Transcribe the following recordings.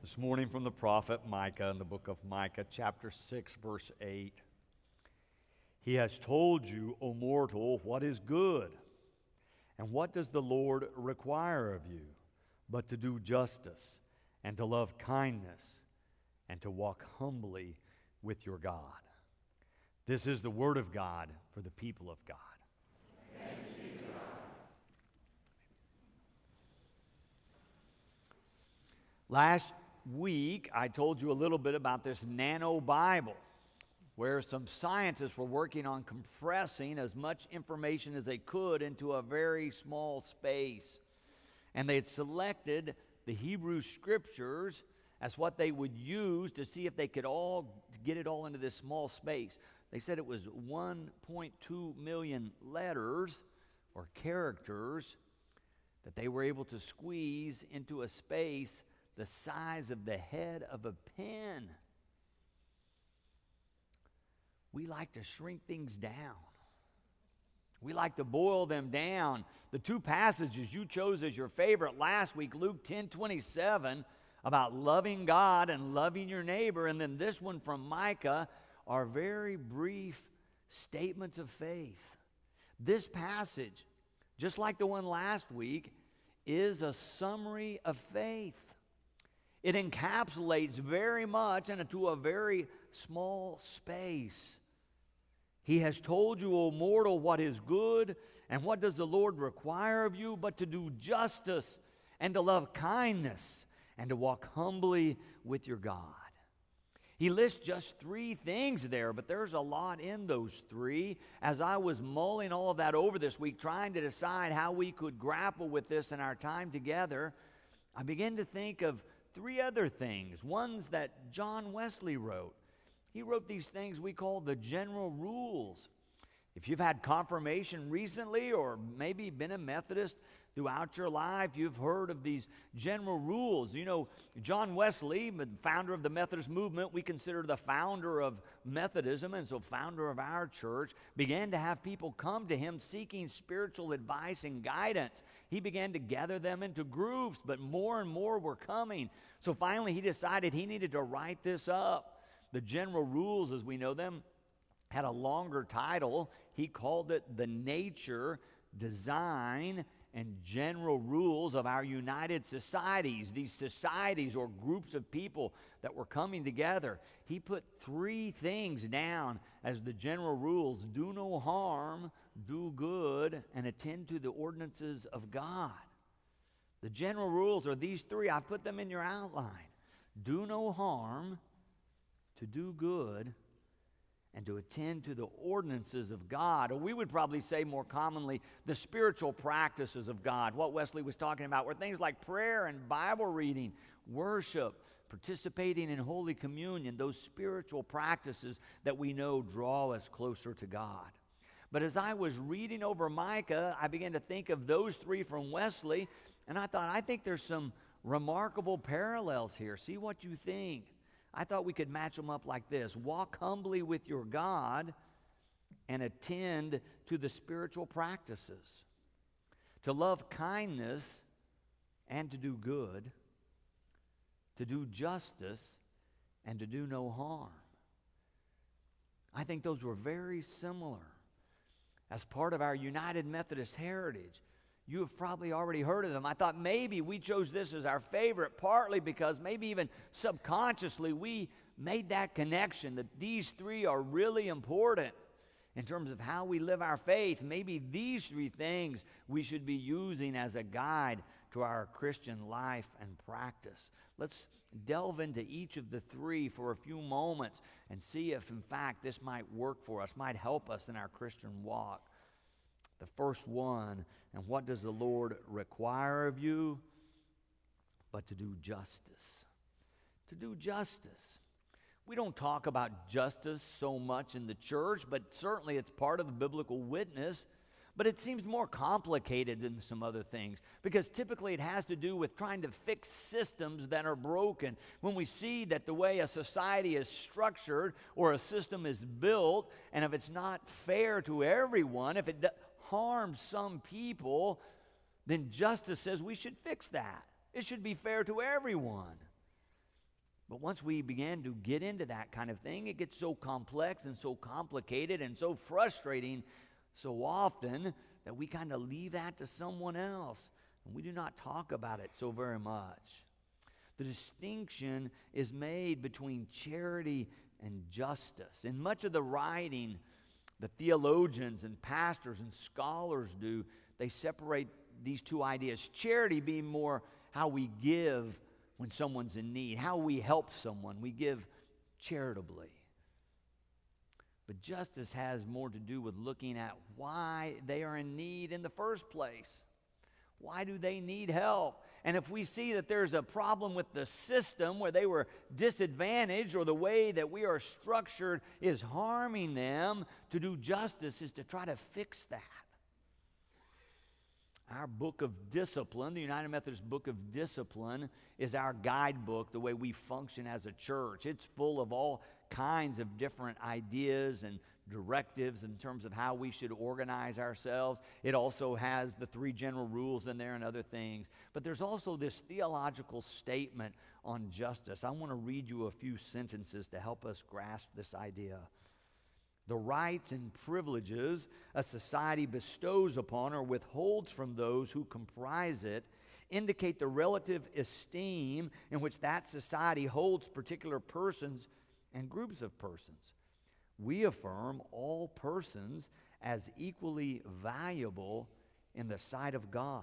This morning from the prophet Micha in the book of Micha, chapter 6, verse 8. He has told you, O mortal, what is good. And what does the Lord require of you? But to do justice, and to love kindness, and to walk humbly with your God. This is the word of God for the people of God. Thanks be to God. Last week, I told you a little bit about this nano Bible, where some scientists were working on compressing as much information as they could into a very small space. And they had selected the Hebrew Scriptures as what they would use to see if they could get it all into this small space. They said it was 1.2 million letters or characters that they were able to squeeze into a space the size of the head of a pin. We like to shrink things down. We like to boil them down. The two passages you chose as your favorite last week, Luke 10:27, about loving God and loving your neighbor, and then this one from Micah, are very brief statements of faith. This passage, just like the one last week, is a summary of faith. It encapsulates very much into a very small space. He has told you, O mortal, what is good, and what does the Lord require of you but to do justice, and to love kindness, and to walk humbly with your God. He lists just 3 things there, but there's a lot in those 3. As I was mulling all of that over this week, trying to decide how we could grapple with this in our time together, I began to think of 3 other things, ones that John Wesley wrote. He wrote these things we call the general rules. If you've had confirmation recently or maybe been a Methodist throughout your life, you've heard of these general rules. You know, John Wesley, the founder of the Methodist movement, we consider the founder of Methodism, and so founder of our church, began to have people come to him seeking spiritual advice and guidance. He began to gather them into groups, but more and more were coming. So finally he decided he needed to write this up. The general rules, as we know them, had a longer title. He called it the nature, design, and general rules of our united societies. These societies or groups of people that were coming together. He put 3 things down as the general rules: do no harm, do good, and attend to the ordinances of God. The general rules are these 3. I've put them in your outline. Do no harm, to do good, and to attend to the ordinances of God. Or we would probably say more commonly, the spiritual practices of God. What Wesley was talking about were things like prayer and Bible reading, worship, participating in Holy Communion, those spiritual practices that we know draw us closer to God. But as I was reading over Micah, I began to think of those 3 from Wesley, and I think there's some remarkable parallels here. See what you think. I thought we could match them up like this: walk humbly with your God and attend to the spiritual practices, to love kindness and to do good, to do justice and to do no harm. I think those were very similar. As part of our United Methodist heritage, you have probably already heard of them. I thought maybe we chose this as our favorite, partly because maybe even subconsciously we made that connection that these 3 are really important in terms of how we live our faith. Maybe these 3 things we should be using as a guide to our Christian life and practice. Let's delve into each of the 3 for a few moments and see if, in fact, this might work for us, might help us in our Christian walk. The first one, and what does the Lord require of you? But to do justice. To do justice. We don't talk about justice so much in the church, but certainly it's part of the biblical witness. But it seems more complicated than some other things, because typically it has to do with trying to fix systems that are broken. When we see that the way a society is structured or a system is built, and if it's not fair to everyone, if it harms some people, then justice says we should fix that. It should be fair to everyone. But once we began to get into that kind of thing, it gets so complex and so complicated and so frustrating so often that we kind of leave that to someone else. And we do not talk about it so very much. The distinction is made between charity and justice. In much of the writing, the theologians and pastors and scholars do, they separate these two ideas. Charity being more how we give when someone's in need, how we help someone. We give charitably. But justice has more to do with looking at why they are in need in the first place. Why do they need help? And if we see that there's a problem with the system where they were disadvantaged, or the way that we are structured is harming them, to do justice is to try to fix that. Our book of discipline, the United Methodist Book of Discipline, is our guidebook, the way we function as a church. It's full of all kinds of different ideas and directives in terms of how we should organize ourselves. It also has the 3 general rules in there and other things. But there's also this theological statement on justice. I want to read you a few sentences to help us grasp this idea. The rights and privileges a society bestows upon or withholds from those who comprise it indicate the relative esteem in which that society holds particular persons and groups of persons. We affirm all persons as equally valuable in the sight of God.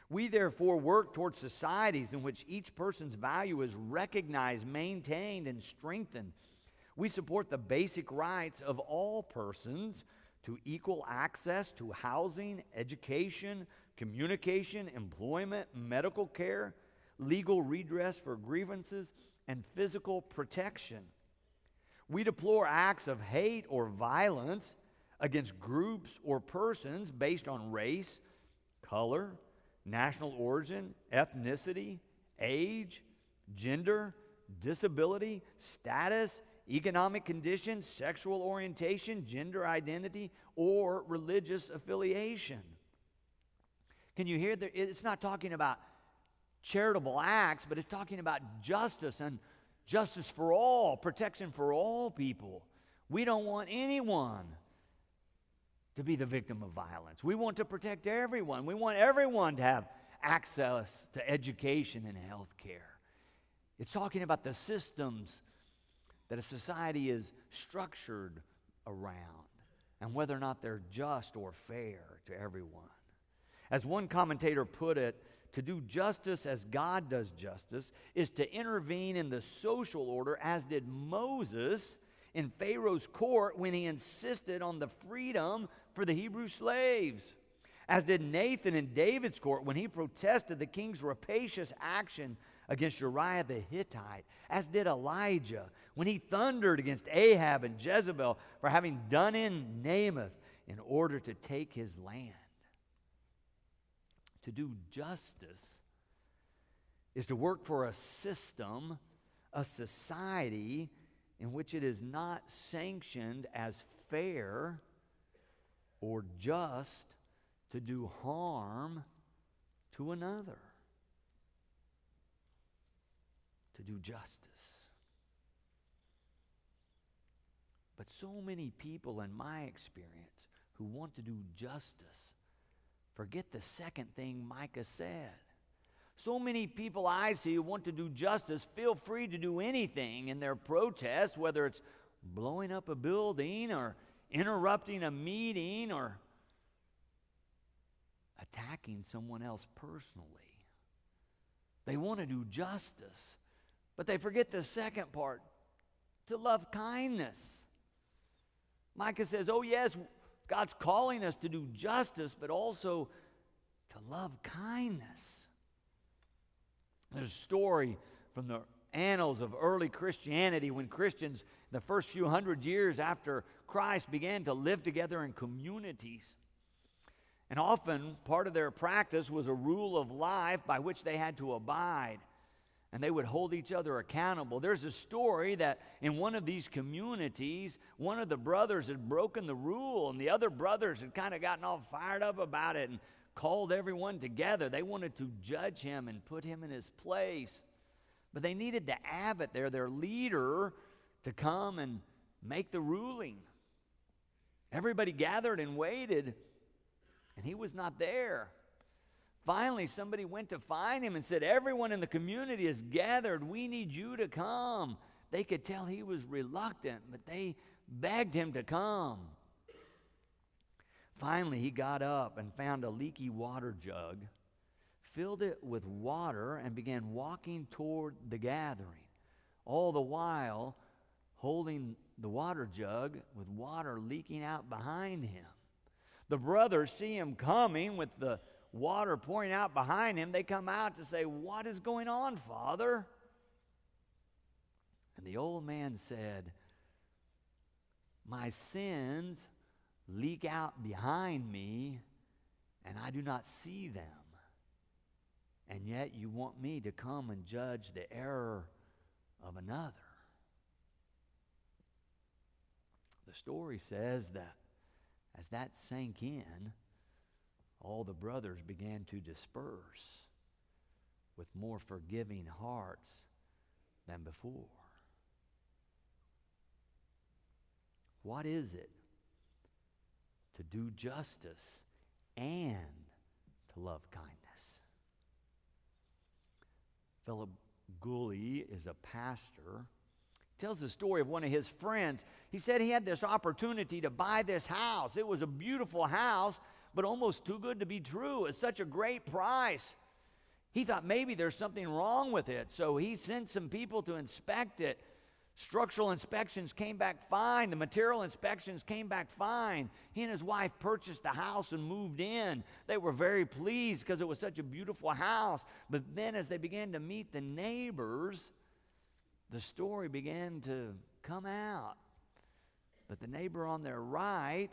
We therefore work towards societies in which each person's value is recognized, maintained, and strengthened. We support the basic rights of all persons to equal access to housing, education, communication, employment, medical care, legal redress for grievances, and physical protection. We deplore acts of hate or violence against groups or persons based on race, color, national origin, ethnicity, age, gender, disability, status, economic condition, sexual orientation, gender identity, or religious affiliation. Can you hear that? It's not talking about charitable acts, but it's talking about justice, and justice for all, protection for all people. We don't want anyone to be the victim of violence. We want to protect everyone. We want everyone to have access to education and health care. It's talking about the systems that a society is structured around and whether or not they're just or fair to everyone. As one commentator put it, to do justice as God does justice is to intervene in the social order, as did Moses in Pharaoh's court when he insisted on the freedom for the Hebrew slaves, as did Nathan in David's court when he protested the king's rapacious action against Uriah the Hittite, as did Elijah when he thundered against Ahab and Jezebel for having done in Naboth in order to take his land. To do justice is to work for a system, a society in which it is not sanctioned as fair or just to do harm to another. To do justice. But so many people, in my experience, who want to do justice forget the second thing Micha said. So many people I see who want to do justice feel free to do anything in their protest, whether it's blowing up a building or interrupting a meeting or attacking someone else personally. They want to do justice, but they forget the second part, to love kindness. Micha says, oh yes, God's calling us to do justice, but also to love kindness. There's a story from the annals of early Christianity when Christians, the first few hundred years after Christ, began to live together in communities. And often part of their practice was a rule of life by which they had to abide. And they would hold each other accountable. There's a story that in one of these communities, one of the brothers had broken the rule, and the other brothers had kind of gotten all fired up about it and called everyone together. They wanted to judge him and put him in his place. But they needed the abbot there, their leader, to come and make the ruling. Everybody gathered and waited, and he was not there. Finally, somebody went to find him and said, everyone in the community is gathered. We need you to come. They could tell he was reluctant, but they begged him to come. Finally, he got up and found a leaky water jug, filled it with water, and began walking toward the gathering, all the while holding the water jug with water leaking out behind him. The brothers see him coming with the water pouring out behind him. They come out to say, what is going on, Father? And the old man said, my sins leak out behind me, and I do not see them. And yet you want me to come and judge the error of another. The story says that as that sank in, all the brothers began to disperse with more forgiving hearts than before. What is it to do justice and to love kindness? Philip Gooley is a pastor. He tells the story of one of his friends. He said he had this opportunity to buy this house. It was a beautiful house, but almost too good to be true. It's such a great price. He thought maybe there's something wrong with it, so he sent some people to inspect it. Structural inspections came back fine. The material inspections came back fine. He and his wife purchased the house and moved in. They were very pleased because it was such a beautiful house. But then as they began to meet the neighbors, the story began to come out. But the neighbor on their right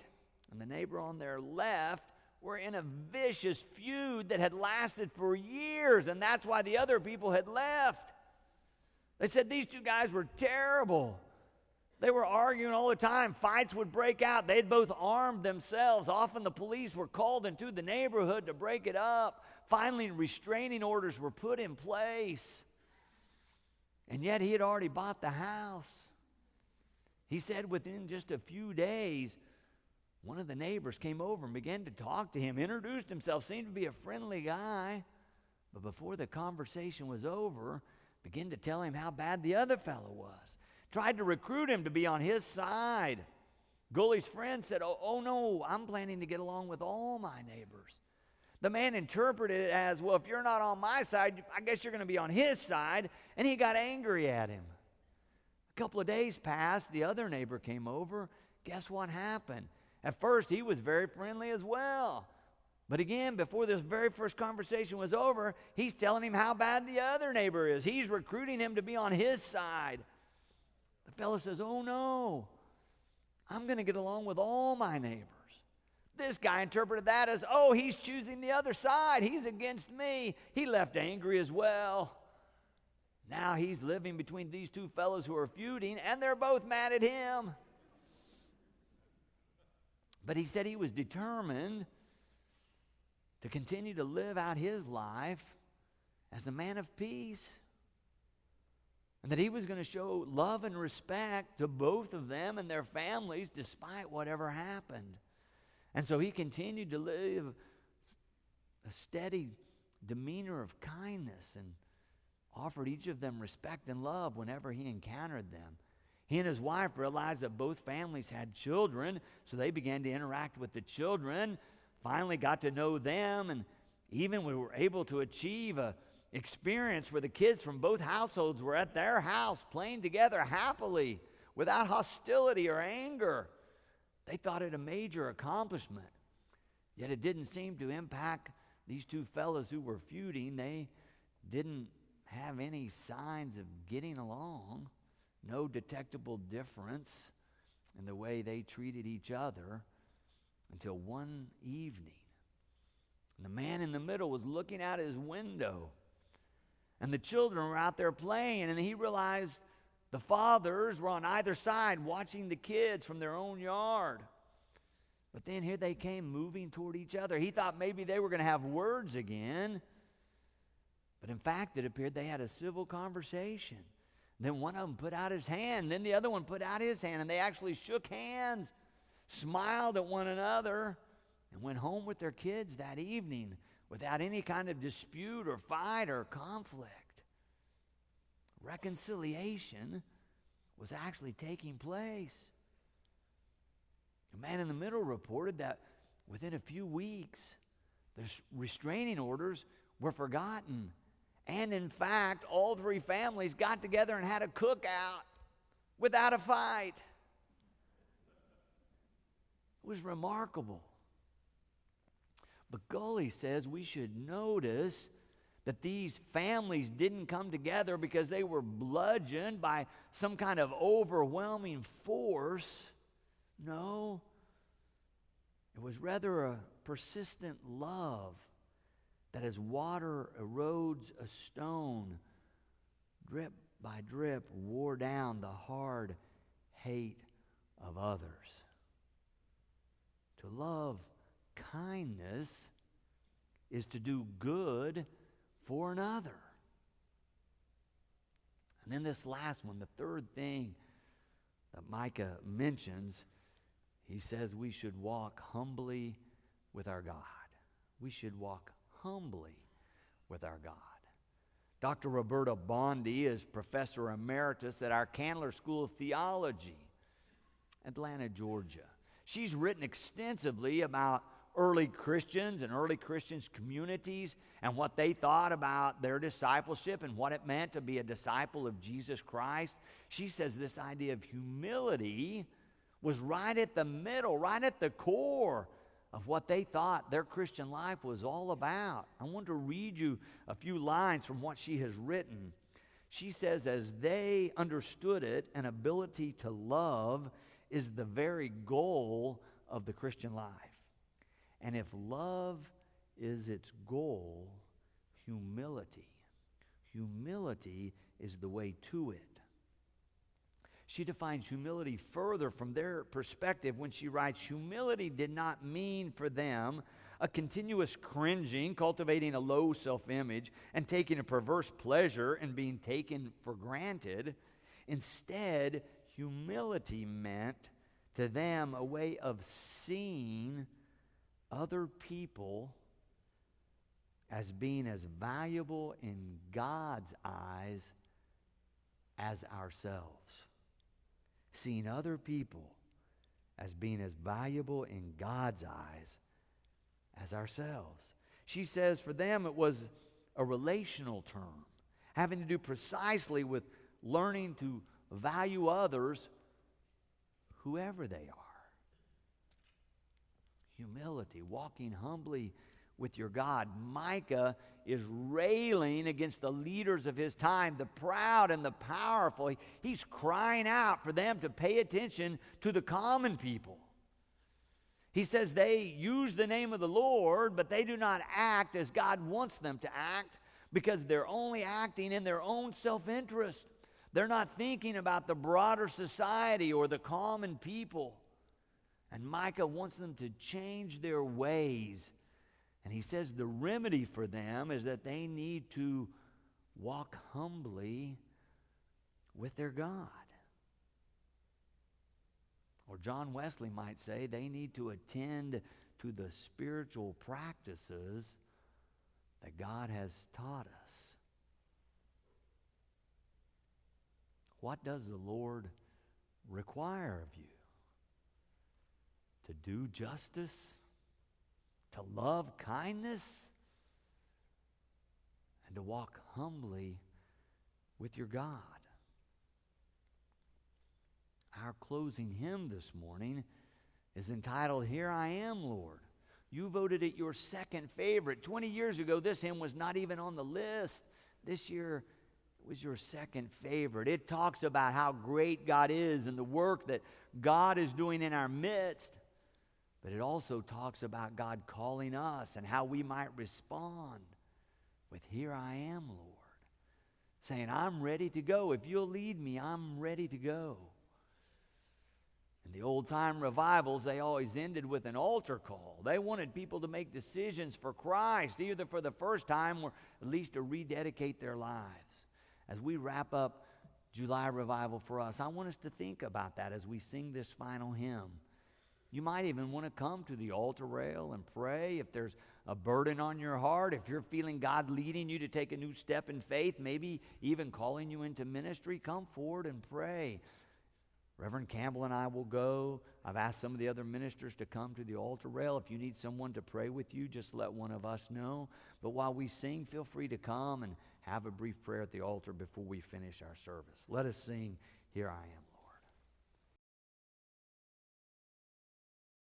and the neighbor on their left were in a vicious feud that had lasted for years, and that's why the other people had left. They said these two guys were terrible. They were arguing all the time. Fights would break out. They'd both armed themselves. Often the police were called into the neighborhood to break it up. Finally, restraining orders were put in place. And yet he had already bought the house. He said within just a few days, one of the neighbors came over and began to talk to him, introduced himself, seemed to be a friendly guy. But before the conversation was over, began to tell him how bad the other fellow was. Tried to recruit him to be on his side. Gooley's friend said, oh no, I'm planning to get along with all my neighbors. The man interpreted it as, well, if you're not on my side, I guess you're going to be on his side. And he got angry at him. A couple of days passed. The other neighbor came over. Guess what happened? At first, he was very friendly as well. But again, before this very first conversation was over, he's telling him how bad the other neighbor is. He's recruiting him to be on his side. The fellow says, oh no, I'm going to get along with all my neighbors. This guy interpreted that as, oh, he's choosing the other side. He's against me. He left angry as well. Now he's living between these two fellows who are feuding, and they're both mad at him. But he said he was determined to continue to live out his life as a man of peace. And that he was going to show love and respect to both of them and their families despite whatever happened. And so he continued to live a steady demeanor of kindness and offered each of them respect and love whenever he encountered them. He and his wife realized that both families had children, so they began to interact with the children, finally got to know them, and even we were able to achieve a experience where the kids from both households were at their house playing together happily without hostility or anger. They thought it a major accomplishment. Yet it didn't seem to impact these two fellows who were feuding. They didn't have any signs of getting along. No detectable difference in the way they treated each other until one evening. And the man in the middle was looking out his window. And the children were out there playing, and he realized the fathers were on either side watching the kids from their own yard. But then here they came moving toward each other. He thought maybe they were going to have words again. But in fact, it appeared they had a civil conversation. Then one of them put out his hand. Then the other one put out his hand. And they actually shook hands, smiled at one another, and went home with their kids that evening without any kind of dispute or fight or conflict. Reconciliation was actually taking place. The man in the middle reported that within a few weeks, the restraining orders were forgotten. And in fact, all three families got together and had a cookout without a fight. It was remarkable. But Gully says we should notice that these families didn't come together because they were bludgeoned by some kind of overwhelming force. No, it was rather a persistent love that as water erodes a stone, drip by drip wore down the hard hate of others. To love kindness is to do good for another. And then this last one, the third thing that Micha mentions, he says we should walk humbly with our God. We should walk humbly with our God. Dr. Roberta Bondi is professor emeritus at our Candler School of Theology, Atlanta, Georgia. She's written extensively about early Christians and early Christians' communities and what they thought about their discipleship and what it meant to be a disciple of Jesus Christ. She says this idea of humility was right at the middle, right at the core of what they thought their Christian life was all about. I want to read you a few lines from what she has written. She says, as they understood it, an ability to love is the very goal of the Christian life. And if love is its goal, humility is the way to it. She defines humility further from their perspective when she writes, humility did not mean for them a continuous cringing, cultivating a low self-image, and taking a perverse pleasure in being taken for granted. Instead, humility meant to them a way of seeing other people as being as valuable in God's eyes as ourselves. Seeing other people as being as valuable in God's eyes as ourselves. She says for them it was a relational term, having to do precisely with learning to value others, whoever they are. Humility, walking humbly with your God. Micha is railing against the leaders of his time, the proud and the powerful. He's crying out for them to pay attention to the common people. He says they use the name of the Lord, but they do not act as God wants them to act because they're only acting in their own self-interest. They're not thinking about the broader society or the common people. And Micha wants them to change their ways. And he says the remedy for them is that they need to walk humbly with their God. Or John Wesley might say they need to attend to the spiritual practices that God has taught us. What does the Lord require of you? To do justice? To love kindness? And to walk humbly with your God. Our closing hymn this morning is entitled, Here I Am, Lord. You voted it your second favorite. 20 years ago, this hymn was not even on the list. This year, it was your second favorite. It talks about how great God is and the work that God is doing in our midst. But it also talks about God calling us and how we might respond with, Here I am, Lord. Saying, I'm ready to go. If you'll lead me, I'm ready to go. In the old-time revivals, they always ended with an altar call. They wanted people to make decisions for Christ, either for the first time or at least to rededicate their lives. As we wrap up July revival for us, I want us to think about that as we sing this final hymn. You might even want to come to the altar rail and pray if there's a burden on your heart, if you're feeling God leading you to take a new step in faith, maybe even calling you into ministry, come forward and pray. Reverend Campbell and I will go. I've asked some of the other ministers to come to the altar rail. If you need someone to pray with you, just let one of us know. But while we sing, feel free to come and have a brief prayer at the altar before we finish our service. Let us sing, Here I Am.